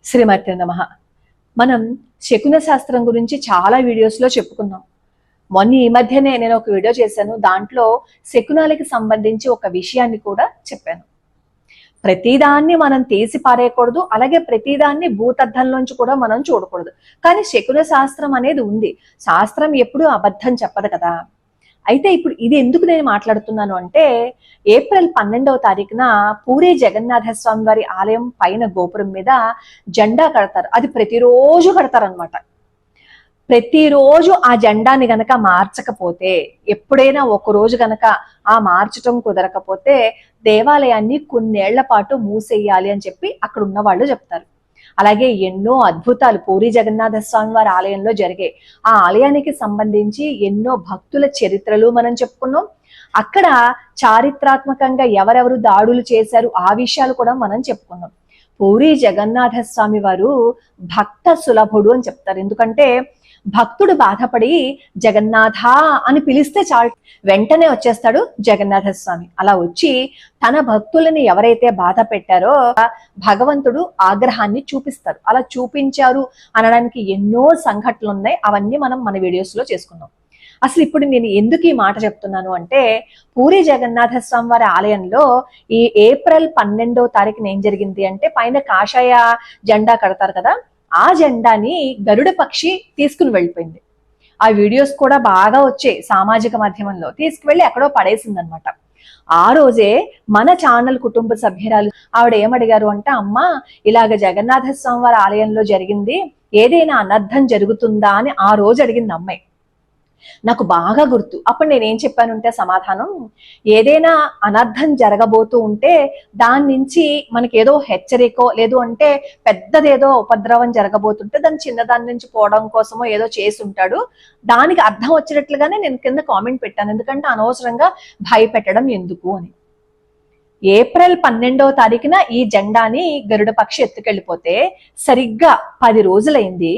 శ్రీమతి నమః. మనం శకున శాస్త్రం గురించి చాలా వీడియోస్లో చెప్పుకున్నాం. మొన్న ఈ మధ్యనే నేను ఒక వీడియో చేశాను. దాంట్లో శకునాలకి సంబంధించి ఒక విషయాన్ని కూడా చెప్పాను. ప్రతిదాన్ని మనం తీసి పారేయకూడదు, అలాగే ప్రతిదాన్ని భూతద్దంలోంచి కూడా మనం చూడకూడదు. కానీ శకున శాస్త్రం అనేది ఉంది. శాస్త్రం ఎప్పుడూ అబద్ధం చెప్పదు కదా. అయితే ఇప్పుడు ఇది ఎందుకు నేను మాట్లాడుతున్నాను అంటే, ఏప్రిల్ 12వ తారీఖున పూరి జగన్నాథ స్వామి వారి ఆలయం పైన గోపురం మీద జెండా కడతారు. అది ప్రతిరోజు కడతారనమాట. ప్రతిరోజు ఆ జెండాని గనక మార్చకపోతే, ఎప్పుడైనా ఒక రోజు గనక ఆ మార్చటం కుదరకపోతే దేవాలయాన్ని కొన్నేళ్ల పాటు మూసేయాలి అని చెప్పి అక్కడ ఉన్న వాళ్ళు చెప్తారు. అలాగే ఎన్నో అద్భుతాలు పూరి జగన్నాథ స్వామి వారి ఆలయంలో జరిగాయి. ఆ ఆలయానికి సంబంధించి ఎన్నో భక్తుల చరిత్రలు మనం చెప్పుకున్నాం. అక్కడ చారిత్రాత్మకంగా ఎవరెవరు దాడులు చేశారు ఆ విషయాలు కూడా మనం చెప్పుకున్నాం. పూరి జగన్నాథ స్వామి వారు భక్త సులభుడు అని చెప్తారు. ఎందుకంటే భక్తుడు బాధపడి జగన్నాథ అని పిలిస్తే చాలు, వెంటనే వచ్చేస్తాడు జగన్నాథ స్వామి. అలా వచ్చి తన భక్తులని ఎవరైతే బాధ పెట్టారో భగవంతుడు ఆగ్రహాన్ని చూపిస్తారు. అలా చూపించారు అనడానికి ఎన్నో సంఘటనలు ఉన్నాయి. అవన్నీ మనం మన వీడియోస్ లో చేసుకున్నాం. అసలు ఇప్పుడు నేను ఎందుకు ఈ మాట చెప్తున్నాను అంటే, పూరి జగన్నాథ స్వామి వారి ఆలయంలో ఈ ఏప్రిల్ 12వ తారీఖున ఏం జరిగింది అంటే, పైన కాషాయ జెండా కడతారు కదా, ఆ జెండాని గరుడ పక్షి తీసుకుని వెళ్ళిపోయింది. ఆ వీడియోస్ కూడా బాగా వచ్చాయి సామాజిక మాధ్యమంలో. తీసుకువెళ్ళి ఎక్కడో పడేసింది అనమాట. ఆ రోజే మన ఛానల్ కుటుంబ సభ్యురాలు ఆవిడ ఏమడిగారు అంటే, అమ్మ ఇలాగ జగన్నాథ స్వామి వారి ఆలయంలో జరిగింది, ఏదైనా అనర్థం జరుగుతుందా అని ఆ రోజు అడిగింది అమ్మాయి. నాకు బాగా గుర్తు. అప్పుడు నేనేం చెప్పానంటే సమాధానం, ఏదైనా అనర్థం జరగబోతూ ఉంటే దాని నుంచి మనకి ఏదో హెచ్చరికో లేదు అంటే పెద్దదేదో ఉపద్రవం జరగబోతుంటే దాని చిన్నదాని నుంచి పోవడం కోసమో ఏదో చేసి ఉంటాడు. దానికి అర్థం వచ్చేటట్లుగానే నేను కింద కామెంట్ పెట్టాను. ఎందుకంటే అనవసరంగా భయపెట్టడం ఎందుకు అని. ఏప్రిల్ 12వ తారీఖున ఈ జెండాని గరుడ పక్షి ఎత్తుకెళ్ళిపోతే సరిగ్గా 10 రోజులైంది.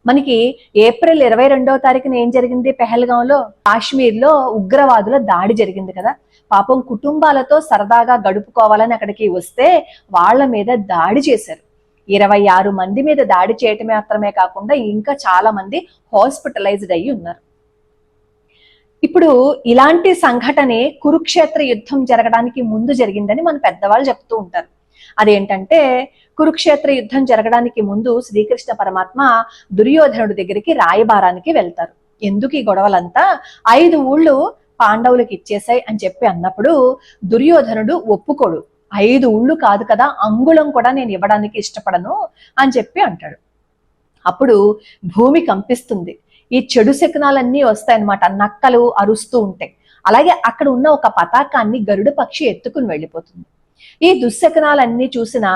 మనకి ఏప్రిల్ 22వ తారీఖున ఏం జరిగింది, పెహల్గాంలో కాశ్మీర్ లో ఉగ్రవాదుల దాడి జరిగింది కదా. పాపం కుటుంబాలతో సరదాగా గడుపుకోవాలని అక్కడికి వస్తే వాళ్ళ మీద దాడి చేశారు. 26 మంది మీద దాడి చేయటం మాత్రమే కాకుండా ఇంకా చాలా మంది హాస్పిటలైజ్డ్ అయ్యి ఉన్నారు. ఇప్పుడు ఇలాంటి సంఘటనే కురుక్షేత్ర యుద్ధం జరగడానికి ముందు జరిగిందని మన పెద్దవాళ్ళు చెప్తూ ఉంటారు. అదేంటంటే, కురుక్షేత్ర యుద్ధం జరగడానికి ముందు శ్రీకృష్ణ పరమాత్మ దుర్యోధనుడి దగ్గరికి రాయబారానికి వెళ్తారు. ఎందుకు ఈ గొడవలంతా, 5 ఊళ్ళు పాండవులకు ఇచ్చేసాయి అని చెప్పి అన్నప్పుడు దుర్యోధనుడు ఒప్పుకోడు. 5 ఊళ్ళు కాదు కదా, అంగుళం కూడా నేను ఇవ్వడానికి ఇష్టపడను అని చెప్పి అంటాడు. అప్పుడు భూమి కంపిస్తుంది. ఈ చెడు శకునాలన్నీ వస్తాయన్నమాట. నక్కలు అరుస్తూ ఉంటాయి. అలాగే అక్కడ ఉన్న ఒక పతాకాన్ని గరుడ పక్షి ఎత్తుకుని వెళ్ళిపోతుంది. ఈ దుశ్శకనాలన్నీ చూసిన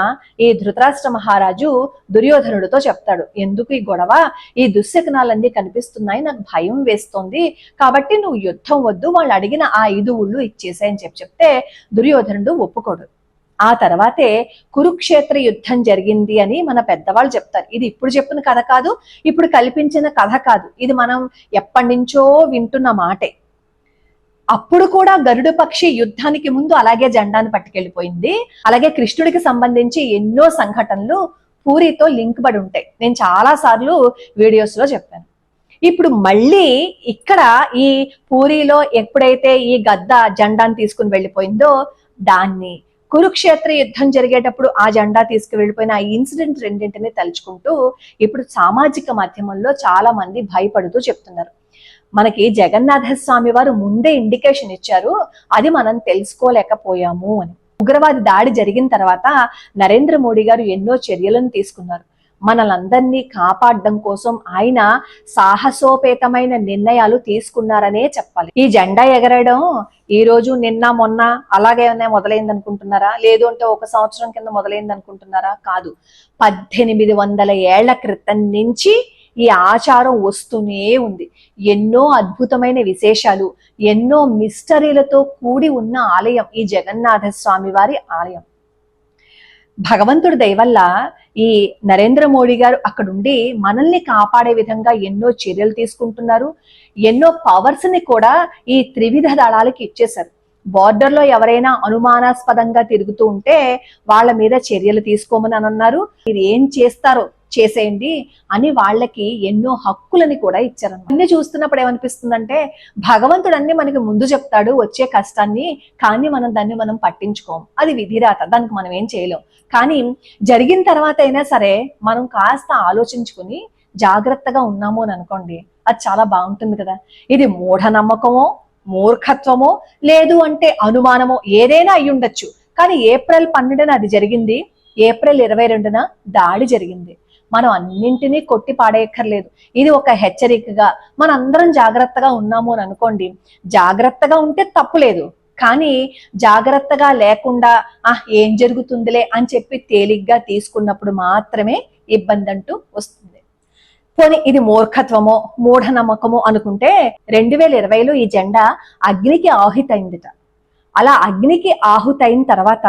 ఈ ధృతరాష్ట్ర మహారాజు దుర్యోధనుడితో చెప్తాడు, ఎందుకు ఈ గొడవ, ఈ దుశ్శకనాలన్నీ కనిపిస్తున్నాయి, నాకు భయం వేస్తోంది, కాబట్టి నువ్వు యుద్ధం వద్దు, వాళ్ళు అడిగిన ఆ 5 ఊళ్ళు ఇచ్చేసాయని చెప్తే దుర్యోధనుడు ఒప్పుకోడు. ఆ తర్వాతే కురుక్షేత్ర యుద్ధం జరిగింది అని మన పెద్దవాళ్ళు చెప్తారు. ఇది ఇప్పుడు చెప్పిన కథ కాదు, ఇప్పుడు కల్పించిన కథ కాదు, ఇది మనం ఎప్పటి నుంచో వింటున్న మాటే. అప్పుడు కూడా గరుడ పక్షి యుద్ధానికి ముందు అలాగే జెండాను పట్టుకెళ్ళిపోయింది. అలాగే కృష్ణుడికి సంబంధించి ఎన్నో సంఘటనలు పూరితో లింక్ పడి ఉంటాయి. నేను చాలా సార్లు వీడియోస్ లో చెప్పాను. ఇప్పుడు మళ్ళీ ఇక్కడ ఈ పూరిలో ఎప్పుడైతే ఈ గద్ద జెండాను తీసుకుని వెళ్ళిపోయిందో, దాన్ని కురుక్షేత్ర యుద్ధం జరిగేటప్పుడు ఆ జెండా తీసుకువెళ్ళిపోయిన ఆ ఇన్సిడెంట్ రెండింటిని తలుచుకుంటూ ఇప్పుడు సామాజిక మాధ్యమంలో చాలా మంది భయపడుతూ చెప్తున్నారు, మనకి జగన్నాథ స్వామి వారు ముందే ఇండికేషన్ ఇచ్చారు, అది మనం తెలుసుకోలేకపోయాము అని. ఉగ్రవాది దాడి జరిగిన తర్వాత నరేంద్ర మోడీ గారు ఎన్నో చర్యలను తీసుకున్నారు. మనలందరినీ కాపాడడం కోసం ఆయన సాహసోపేతమైన నిర్ణయాలు తీసుకున్నారనే చెప్పాలి. ఈ జెండా ఎగరడం ఈ రోజు నిన్న మొన్న అలాగే మొదలైంది అనుకుంటున్నారా, లేదు అంటే 1 సంవత్సరం కింద మొదలైంది అనుకుంటున్నారా? కాదు, 1800 ఏళ్ల క్రితం నుంచి ఈ ఆచారం వస్తూనే ఉంది. ఎన్నో అద్భుతమైన విశేషాలు, ఎన్నో మిస్టరీలతో కూడి ఉన్న ఆలయం ఈ జగన్నాథ స్వామి వారి ఆలయం. భగవంతుడి దయ వల్ల ఈ నరేంద్ర మోడీ గారు అక్కడుండి మనల్ని కాపాడే విధంగా ఎన్నో చర్యలు తీసుకుంటున్నారు. ఎన్నో పవర్స్ ని కూడా ఈ త్రివిధ దళాలకి ఇచ్చేశారు. బార్డర్ లో ఎవరైనా అనుమానాస్పదంగా తిరుగుతూ ఉంటే వాళ్ళ మీద చర్యలు తీసుకోమని అని అన్నారు. మీరు ఏం చేస్తారో చేసేయండి అని వాళ్ళకి ఎన్నో హక్కులని కూడా ఇచ్చారు. అన్ని చూస్తున్నప్పుడు ఏమనిపిస్తుందంటే భగవంతుడు అన్ని మనకి ముందు చెప్తాడు వచ్చే కష్టాన్ని, కానీ దాన్ని పట్టించుకోం. అది విధిరాత, దానికి మనం ఏం చేయలేం. కానీ జరిగిన తర్వాత అయినా సరే మనం కాస్త ఆలోచించుకుని జాగ్రత్తగా ఉన్నాము అని అనుకోండి, అది చాలా బాగుంటుంది కదా. ఇది మూఢనమ్మకమో, మూర్ఖత్వమో, లేదు అంటే అనుమానమో ఏదైనా అయి ఉండొచ్చు. కానీ ఏప్రిల్ 12న అది జరిగింది. ఏప్రిల్ 22న దాడి జరిగింది. మనం అన్నింటినీ కొట్టి పాడేయక్కర్లేదు. ఇది ఒక హెచ్చరికగా మనందరం జాగ్రత్తగా ఉన్నాము అని అనుకోండి. జాగ్రత్తగా ఉంటే తప్పులేదు, కానీ జాగ్రత్తగా లేకుండా ఏం జరుగుతుందిలే అని చెప్పి తేలిగ్గా తీసుకున్నప్పుడు మాత్రమే ఇబ్బంది అంటూ వస్తుంది. పోనీ ఇది మూర్ఖత్వమో మూఢనమ్మకమో అనుకుంటే 2020లో ఈ జెండా అగ్నికి ఆహుతైందిట. అలా అగ్నికి ఆహుతైన తర్వాత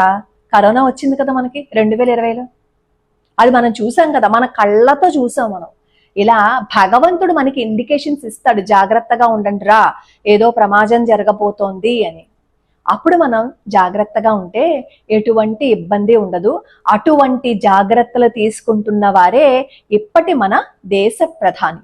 కరోనా వచ్చింది కదా మనకి 2020లో. అది మనం చూసాం కదా, మన కళ్ళతో చూసాం మనం. ఇలా భగవంతుడు మనకి ఇండికేషన్స్ ఇస్తాడు, జాగ్రత్తగా ఉండండి రా, ఏదో ప్రమాదం జరగబోతోంది అని. అప్పుడు మనం జాగ్రత్తగా ఉంటే ఎటువంటి ఇబ్బంది ఉండదు. అటువంటి జాగ్రత్తలు తీసుకుంటున్న వారే ఇప్పటి మన దేశ ప్రధాని.